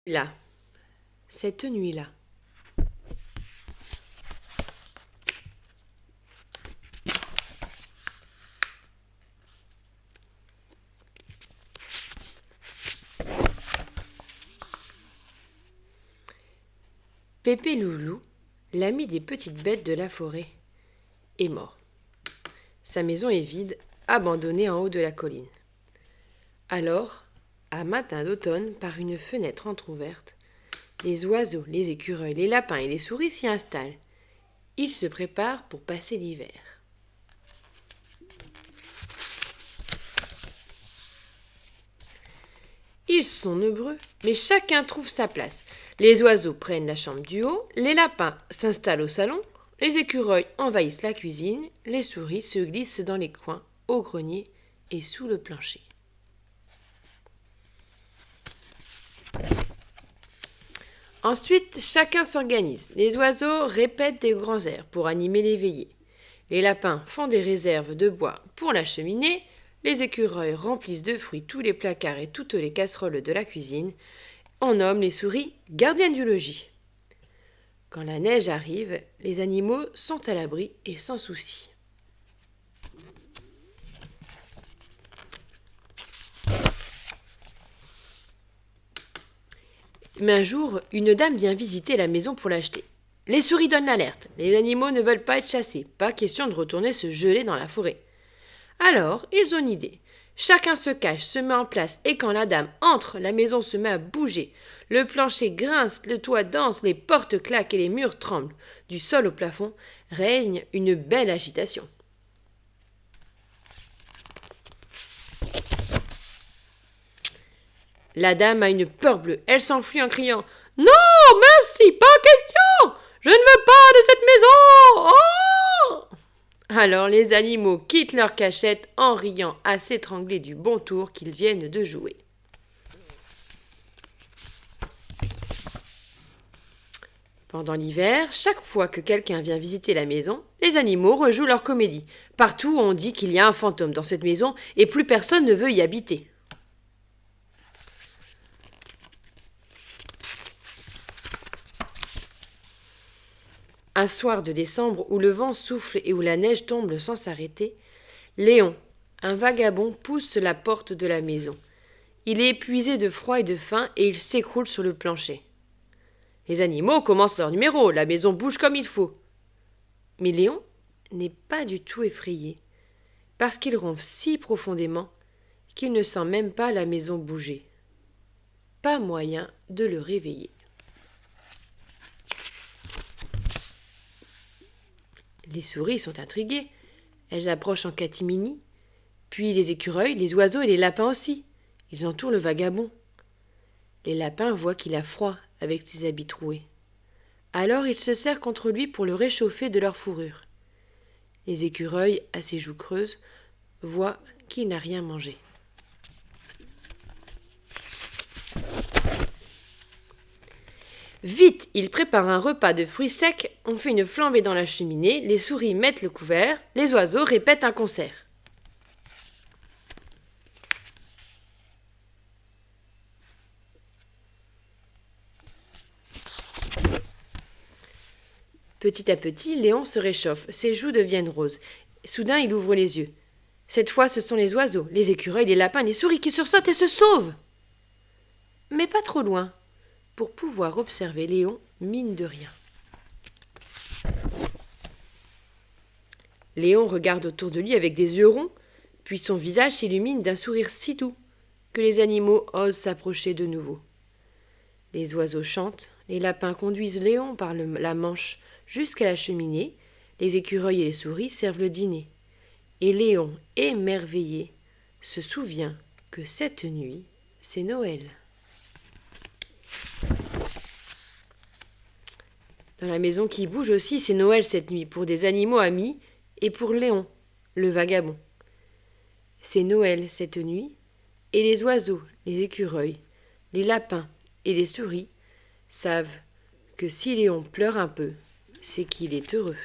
Là, cette nuit-là. Pépé Loulou, l'ami des petites bêtes de la forêt, est mort. Sa maison est vide, abandonnée en haut de la colline. Alors, un matin d'automne, par une fenêtre entr'ouverte, les oiseaux, les écureuils, les lapins et les souris s'y installent. Ils se préparent pour passer l'hiver. Ils sont nombreux, mais chacun trouve sa place. Les oiseaux prennent la chambre du haut, les lapins s'installent au salon, les écureuils envahissent la cuisine, les souris se glissent dans les coins, au grenier et sous le plancher. Ensuite, chacun s'organise. Les oiseaux répètent des grands airs pour animer les veillées. Les lapins font des réserves de bois pour la cheminée. Les écureuils remplissent de fruits tous les placards et toutes les casseroles de la cuisine. On nomme les souris gardiennes du logis. Quand la neige arrive, les animaux sont à l'abri et sans souci. Mais un jour, une dame vient visiter la maison pour l'acheter. Les souris donnent l'alerte. Les animaux ne veulent pas être chassés. Pas question de retourner se geler dans la forêt. Alors, ils ont une idée. Chacun se cache, se met en place, et quand la dame entre, la maison se met à bouger. Le plancher grince, le toit danse, les portes claquent et les murs tremblent. Du sol au plafond règne une belle agitation. La dame a une peur bleue. Elle s'enfuit en criant « Non, merci, pas question! Je ne veux pas de cette maison! Oh !» Alors les animaux quittent leur cachette en riant à s'étrangler du bon tour qu'ils viennent de jouer. Pendant l'hiver, chaque fois que quelqu'un vient visiter la maison, les animaux rejouent leur comédie. Partout, on dit qu'il y a un fantôme dans cette maison et plus personne ne veut y habiter. Un soir de décembre où le vent souffle et où la neige tombe sans s'arrêter, Léon, un vagabond, pousse la porte de la maison. Il est épuisé de froid et de faim et il s'écroule sur le plancher. Les animaux commencent leur numéro, la maison bouge comme il faut. Mais Léon n'est pas du tout effrayé, parce qu'il ronfle si profondément qu'il ne sent même pas la maison bouger. Pas moyen de le réveiller. Les souris sont intriguées. Elles approchent en catimini. Puis les écureuils, les oiseaux et les lapins aussi. Ils entourent le vagabond. Les lapins voient qu'il a froid avec ses habits troués. Alors ils se serrent contre lui pour le réchauffer de leur fourrure. Les écureuils, à ses joues creuses, voient qu'il n'a rien mangé. Vite, ils préparent un repas de fruits secs, on fait une flambée dans la cheminée, les souris mettent le couvert, les oiseaux répètent un concert. Petit à petit, Léon se réchauffe, ses joues deviennent roses. Soudain, il ouvre les yeux. Cette fois, ce sont les oiseaux, les écureuils, les lapins, les souris qui sursautent et se sauvent. Mais pas trop loin, pour pouvoir observer Léon, mine de rien. Léon regarde autour de lui avec des yeux ronds, puis son visage s'illumine d'un sourire si doux que les animaux osent s'approcher de nouveau. Les oiseaux chantent, les lapins conduisent Léon par la manche jusqu'à la cheminée, les écureuils et les souris servent le dîner. Et Léon, émerveillé, se souvient que cette nuit, c'est Noël. Dans la maison qui bouge aussi, c'est Noël cette nuit, pour des animaux amis et pour Léon, le vagabond. C'est Noël cette nuit, et les oiseaux, les écureuils, les lapins et les souris savent que si Léon pleure un peu, c'est qu'il est heureux.